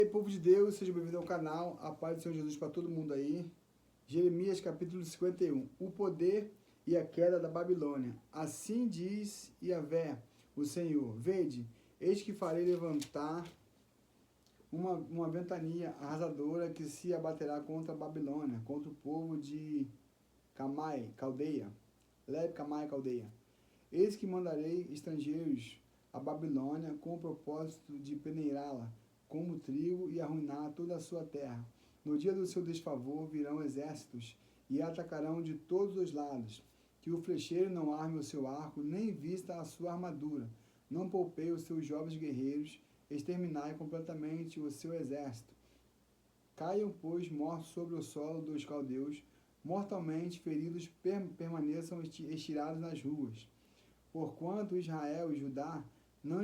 E aí, povo de Deus, seja bem-vindo ao canal, a paz do Senhor Jesus para todo mundo aí. Jeremias capítulo 51, o poder e a queda da Babilônia. Assim diz Yahvé, o Senhor, vede, eis que farei levantar uma ventania arrasadora que se abaterá contra a Babilônia, contra o povo de Camai, Caldeia, Leb Camai, Caldeia. Eis que mandarei estrangeiros à Babilônia com o propósito de peneirá-la como trigo e arruinar toda a sua terra. No dia do seu desfavor virão exércitos e atacarão de todos os lados. Que o flecheiro não arme o seu arco, nem vista a sua armadura. Não poupei os seus jovens guerreiros, exterminai completamente o seu exército. Caiam, pois, mortos sobre o solo dos caldeus, mortalmente feridos permaneçam estirados nas ruas. Porquanto Israel e Judá não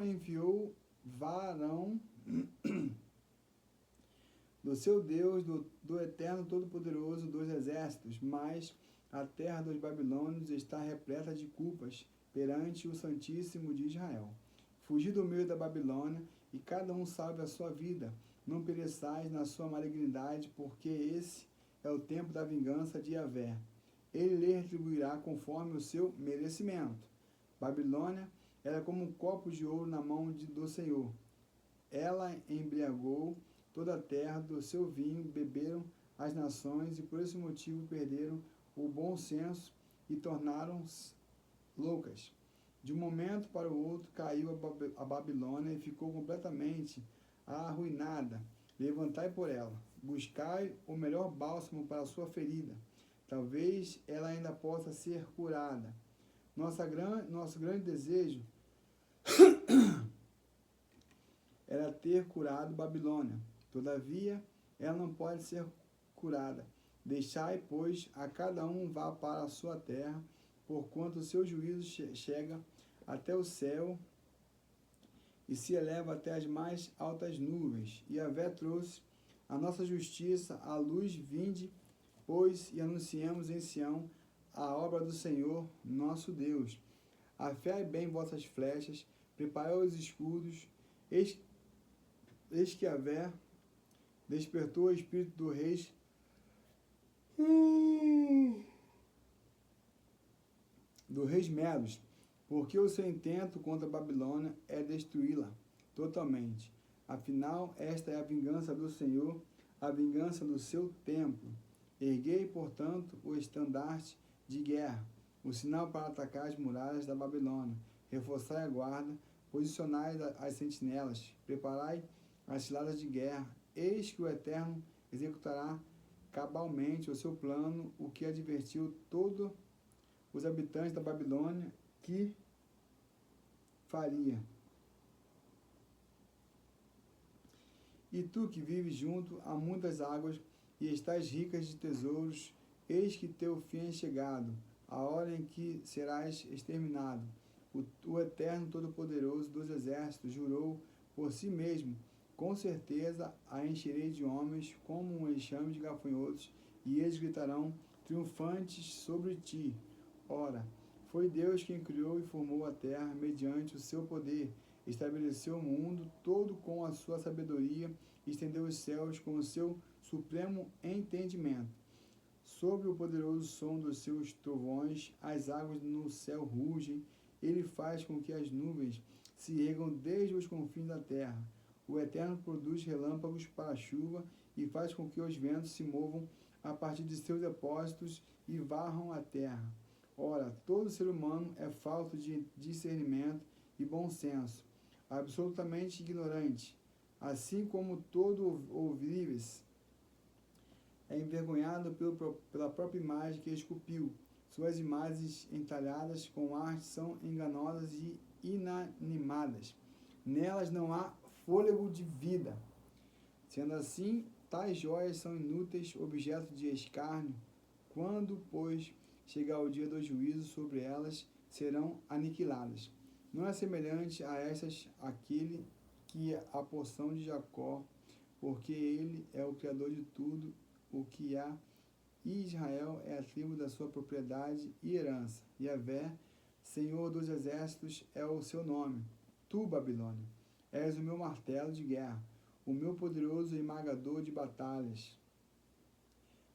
enviou varão do seu Deus, do Eterno Todo-Poderoso dos Exércitos, mas a terra dos babilônios está repleta de culpas perante o Santíssimo de Israel. Fugi do meio da Babilônia, e cada um salve a sua vida. Não pereçais na sua malignidade, porque esse é o tempo da vingança de Yahvé. Ele lhe retribuirá conforme o seu merecimento. Babilônia era como um copo de ouro na mão do Senhor. Ela embriagou toda a terra do seu vinho, beberam as nações, e por esse motivo perderam o bom senso e tornaram-se loucas. De um momento para o outro caiu a Babilônia e ficou completamente arruinada. Levantai por ela, buscai o melhor bálsamo para a sua ferida. Talvez ela ainda possa ser curada. Nosso grande desejo era ter curado Babilônia. Todavia, ela não pode ser curada. Deixai, pois, a cada um vá para a sua terra, porquanto o seu juízo chega até o céu e se eleva até as mais altas nuvens. E Yahvé trouxe a nossa justiça à luz, vinde, pois, e anunciemos em Sião a obra do Senhor, nosso Deus. Afiai bem vossas flechas, preparai os escudos. Eis que Yahvé despertou o espírito do reis Medos, porque o seu intento contra a Babilônia é destruí-la totalmente. Afinal, esta é a vingança do Senhor, a vingança do seu templo. Erguei, portanto, o estandarte de guerra, o sinal para atacar as muralhas da Babilônia. Reforçai a guarda, posicionai as sentinelas, preparai as ciladas de guerra. Eis que o Eterno executará cabalmente o seu plano, o que advertiu todos os habitantes da Babilônia que faria. E tu que vives junto a muitas águas e estás ricas de tesouros, eis que teu fim é chegado, a hora em que serás exterminado. O Eterno Todo-Poderoso dos Exércitos jurou por si mesmo: com certeza a encherei de homens como um enxame de gafanhotos, e eles gritarão triunfantes sobre ti. Ora, foi Deus quem criou e formou a terra mediante o seu poder, estabeleceu o mundo todo com a sua sabedoria, estendeu os céus com o seu supremo entendimento. Sobre o poderoso som dos seus trovões, as águas no céu rugem, ele faz com que as nuvens se ergam desde os confins da terra. O Eterno produz relâmpagos para a chuva e faz com que os ventos se movam a partir de seus depósitos e varram a terra. Ora, todo ser humano é falto de discernimento e bom senso, absolutamente ignorante, assim como todo ourives é envergonhado pela própria imagem que esculpiu. Suas imagens entalhadas com arte são enganosas e inanimadas. Nelas não há fôlego de vida. Sendo assim, tais joias são inúteis, objeto de escárnio. Quando, pois, chegar o dia do juízo, sobre elas serão aniquiladas. Não é semelhante a estas aquele que é a porção de Jacó, porque ele é o Criador de tudo o que há, e Israel é a tribo da sua propriedade e herança. Yahvé, Senhor dos exércitos, é o seu nome. Tu, Babilônia, és o meu martelo de guerra, o meu poderoso esmagador de batalhas.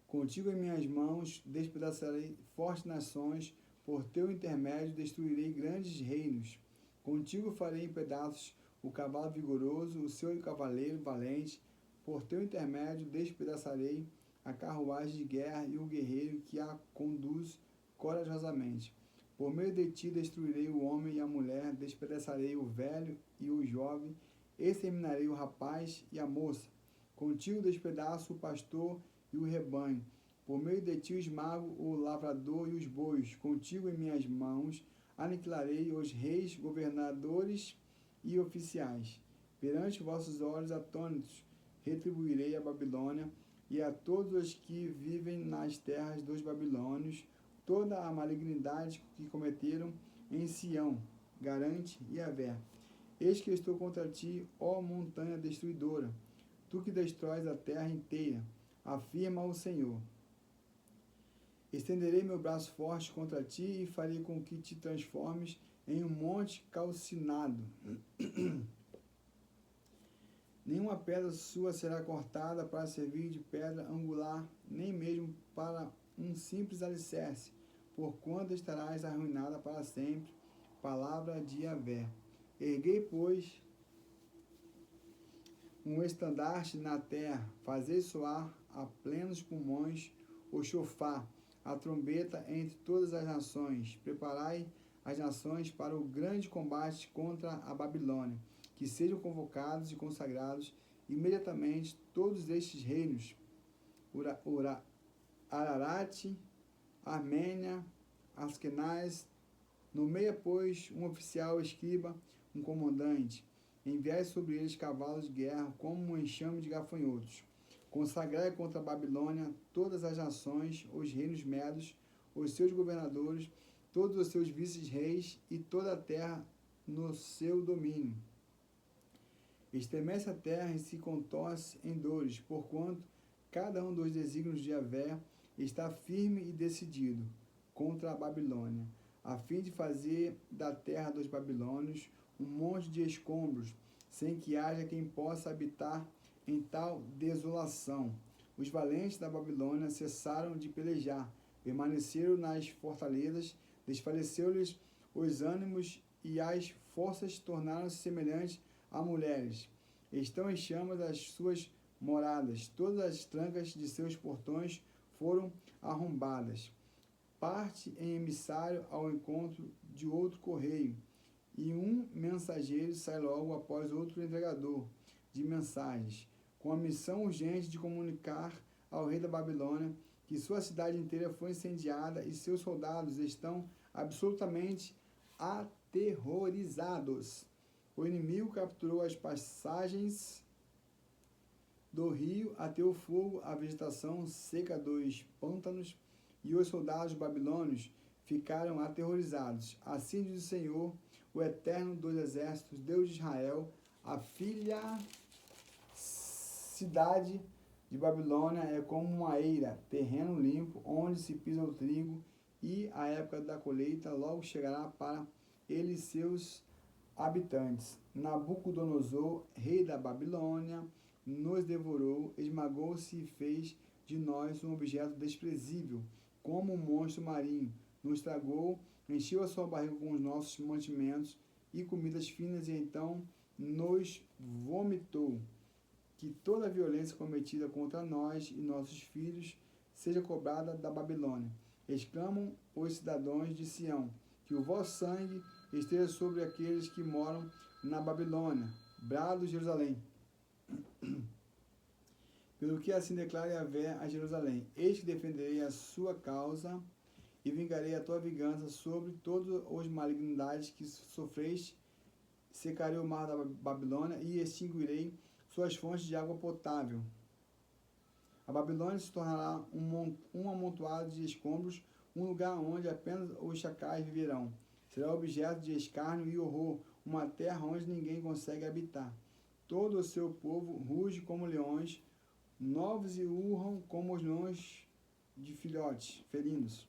Contigo em minhas mãos despedaçarei fortes nações, por teu intermédio destruirei grandes reinos. Contigo farei em pedaços o cavalo vigoroso, o seu cavaleiro valente, por teu intermédio despedaçarei a carruagem de guerra e o guerreiro que a conduz corajosamente. Por meio de ti destruirei o homem e a mulher, despedaçarei o velho e o jovem, exterminarei o rapaz e a moça. Contigo despedaço o pastor e o rebanho. Por meio de ti esmago o lavrador e os bois. Contigo em minhas mãos aniquilarei os reis, governadores e oficiais. Perante vossos olhos atônitos retribuirei a Babilônia e a todos os que vivem nas terras dos babilônios toda a malignidade que cometeram em Sião, garante Yahvé. Eis que estou contra ti, ó montanha destruidora, tu que destróis a terra inteira, afirma o Senhor. Estenderei meu braço forte contra ti e farei com que te transformes em um monte calcinado. Nenhuma pedra sua será cortada para servir de pedra angular, nem mesmo para um simples alicerce, porquanto estarás arruinada para sempre. Palavra de Yahvé. Erguei, pois, um estandarte na terra, fazei soar a plenos pulmões o chofar, a trombeta entre todas as nações. Preparai as nações para o grande combate contra a Babilônia, que sejam convocados e consagrados imediatamente todos estes reinos, Ararat, Armênia, Askenaz. Nomeia, pois, um oficial escriba, um comandante. Enviai sobre eles cavalos de guerra, como um enxame de gafanhotos. Consagrai contra a Babilônia todas as nações, os reinos medos, os seus governadores, todos os seus vice-reis e toda a terra no seu domínio. Estremece a terra e se contorce em dores, porquanto cada um dos desígnios de Yahvé está firme e decidido contra a Babilônia, a fim de fazer da terra dos babilônios um monte de escombros, sem que haja quem possa habitar em tal desolação. Os valentes da Babilônia cessaram de pelejar, permaneceram nas fortalezas, desfaleceu-lhes os ânimos e as forças tornaram-se semelhantes a mulheres. Estão em chamas as suas moradas, todas as trancas de seus portões foram arrombadas. Parte em emissário ao encontro de outro correio, e um mensageiro sai logo após outro entregador de mensagens, com a missão urgente de comunicar ao rei da Babilônia que sua cidade inteira foi incendiada e seus soldados estão absolutamente aterrorizados. O inimigo capturou as passagens do rio, ateu fogo a vegetação seca dos pântanos, e os soldados babilônios ficaram aterrorizados. Assim diz o Senhor, o Eterno dos Exércitos, Deus de Israel: a cidade de Babilônia é como uma eira, terreno limpo, onde se pisa o trigo, e a época da colheita logo chegará para ele e seus habitantes. Nabucodonosor, rei da Babilônia, nos devorou, esmagou-se e fez de nós um objeto desprezível, como um monstro marinho. Nos tragou, encheu a sua barriga com os nossos mantimentos e comidas finas, e então nos vomitou. Que toda a violência cometida contra nós e nossos filhos seja cobrada da Babilônia. Exclamam os cidadãos de Sião: que o vosso sangue esteja sobre aqueles que moram na Babilônia. Brado Jerusalém. Pelo que assim declara Yahvé a Jerusalém: eis que defenderei a sua causa e vingarei a tua vingança sobre todas as malignidades que sofreste. Secarei o mar da Babilônia e extinguirei suas fontes de água potável. A Babilônia se tornará um amontoado de escombros, um lugar onde apenas os chacais viverão. Será objeto de escárnio e horror, uma terra onde ninguém consegue habitar. Todo o seu povo ruge como leões, novos e urram como os leões de filhotes, felinos.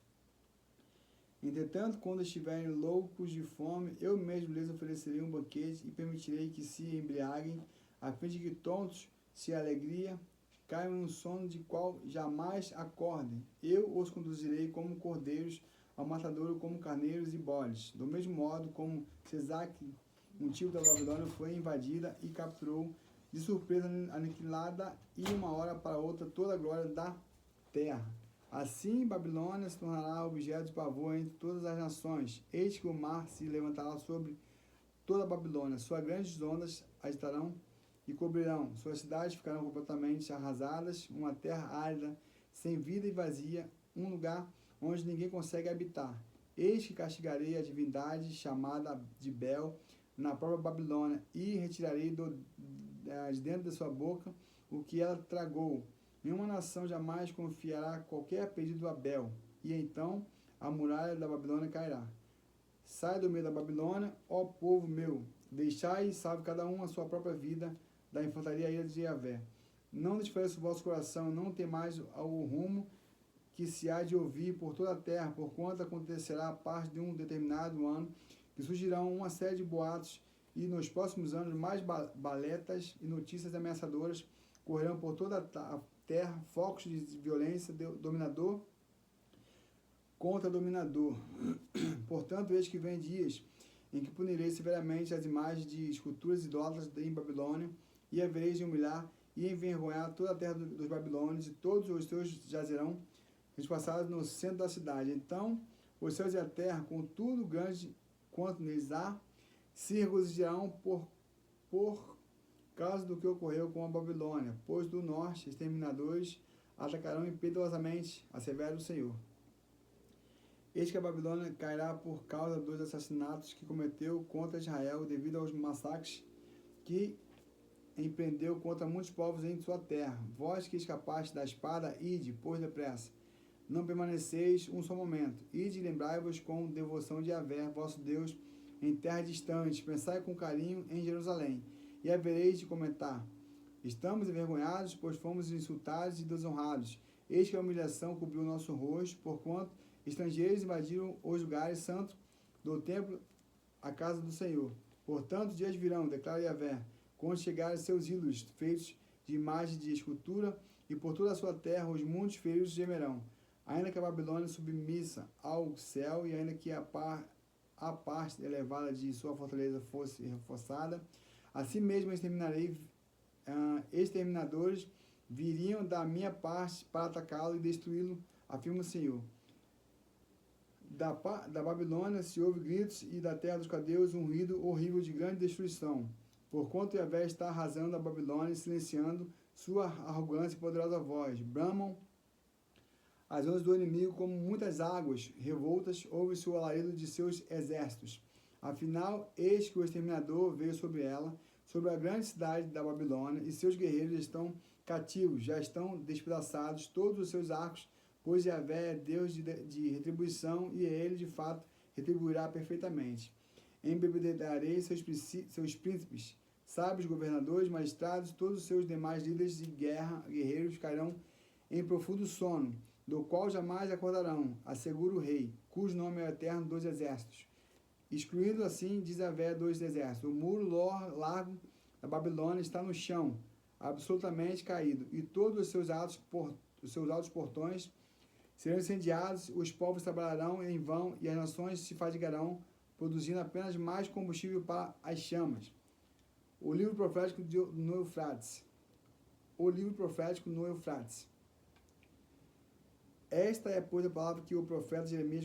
Entretanto, quando estiverem loucos de fome, eu mesmo lhes oferecerei um banquete e permitirei que se embriaguem, a fim de que tontos se alegria, caiam num sono de qual jamais acordem. Eu os conduzirei como cordeiros ao matadouro, como carneiros e bodes. Do mesmo modo como Sesaque, um tipo da Babilônia, foi invadida e capturou de surpresa, aniquilada, e uma hora para outra toda a glória da terra. Assim, Babilônia se tornará objeto de pavor entre todas as nações. Eis que o mar se levantará sobre toda a Babilônia. Suas grandes ondas agitarão e cobrirão. Suas cidades ficarão completamente arrasadas. Uma terra árida, sem vida e vazia. Um lugar onde ninguém consegue habitar. Eis que castigarei a divindade chamada de Bel na própria Babilônia e retirarei de dentro da sua boca o que ela tragou. Nenhuma nação jamais confiará qualquer pedido a Bel, e então a muralha da Babilônia cairá. Sai do meio da Babilônia, ó povo meu, deixai e salve cada um a sua própria vida da infantaria ira de Javé. Não desfaleça o vosso coração, não temais ao rumo que se há de ouvir por toda a terra, porquanto acontecerá a parte de um determinado ano, que surgirão uma série de boatos, e nos próximos anos mais baletas e notícias ameaçadoras correrão por toda a terra, focos de violência, dominador contra dominador. Portanto, eis que vem dias em que punirei severamente as imagens de esculturas idólatras em Babilônia, e havereis de humilhar e envergonhar toda a terra dos babilônios, e todos os seus jazerão espalhados no centro da cidade. Então, os céus e a terra, com tudo grande quanto neles há, se regozijarão por causa do que ocorreu com a Babilônia, pois do norte exterminadores atacarão impiedosamente, assevera o Senhor. Eis que a Babilônia cairá por causa dos assassinatos que cometeu contra Israel, devido aos massacres que empreendeu contra muitos povos em sua terra. Vós que escapaste da espada, ide, pois depressa. Não permaneceis um só momento. Ide e lembrai-vos com devoção de Javé, vosso Deus, em terra distante. Pensai com carinho em Jerusalém. E havereis de comentar: estamos envergonhados, pois fomos insultados e desonrados. Eis que a humilhação cobriu o nosso rosto, porquanto estrangeiros invadiram os lugares santos do templo, a casa do Senhor. Portanto, dias virão, declara Javé, quando chegarem seus ídolos feitos de imagem de escultura, e por toda a sua terra os muitos feridos gemerão. Ainda que a Babilônia submissa ao céu, e ainda que a parte elevada de sua fortaleza fosse reforçada, assim mesmo exterminadores viriam da minha parte para atacá-lo e destruí-lo, afirma o Senhor. Da Babilônia se ouve gritos, e da terra dos caldeus um ruído horrível de grande destruição. Porquanto Javé está arrasando a Babilônia e silenciando sua arrogância e poderosa voz. Bramam as ondas do inimigo como muitas águas revoltas, ouve-se o alarido de seus exércitos. Afinal, eis que o exterminador veio sobre ela, sobre a grande cidade da Babilônia, e seus guerreiros estão cativos, já estão despedaçados todos os seus arcos, pois Javé é Deus de retribuição, e ele, de fato, retribuirá perfeitamente. Embebedarei seus príncipes, sábios, governadores, magistrados, todos os seus demais líderes de guerra, guerreiros, cairão em profundo sono, do qual jamais acordarão, assegura o rei, cujo nome é o Eterno dos Exércitos. Excluindo assim, diz Javé dos Exércitos, o muro largo da Babilônia está no chão, absolutamente caído, e todos os seus altos portões serão incendiados, os povos trabalharão em vão, e as nações se fadigarão, produzindo apenas mais combustível para as chamas. O livro profético no Eufrates. O livro profético no Eufrates. Esta é, pois, a palavra que o profeta Jeremias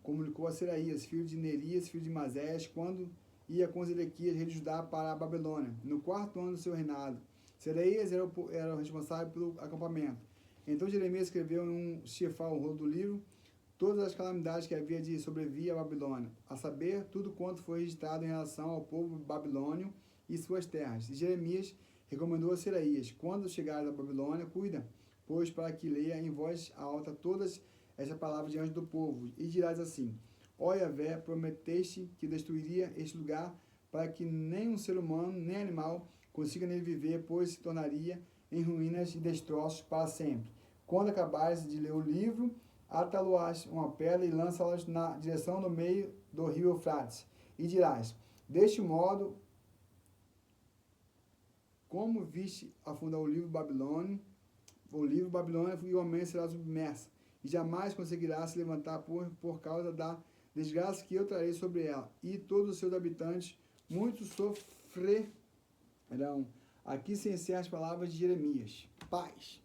comunicou a Seraías, filho de Nerias, filho de Mazéias, quando ia com Zedequias, rei de Judá, para a Babilônia, no 4º ano do seu reinado. Seraías era o responsável pelo acampamento. Então Jeremias escreveu em um cefal, o rolo do livro, todas as calamidades que havia de sobrevir à Babilônia, a saber, tudo quanto foi registrado em relação ao povo babilônio e suas terras. E Jeremias recomendou a Seraías: quando chegares à Babilônia, cuida, pois, para que leia em voz alta todas essas palavras diante do povo, e dirás assim: ó Javé, prometeste que destruiria este lugar, para que nem um ser humano, nem animal consiga nele viver, pois se tornaria em ruínas e destroços para sempre. Quando acabares de ler o livro, ata-lo-ás uma pedra e lança-las na direção do meio do rio Eufrates. E dirás, deste modo, como viste afundar o livro Babilônia, igualmente será submersa, e jamais conseguirá se levantar por causa da desgraça que eu trarei sobre ela, e todos os seus habitantes muito sofrerão. Aqui se encerram as palavras de Jeremias. Paz.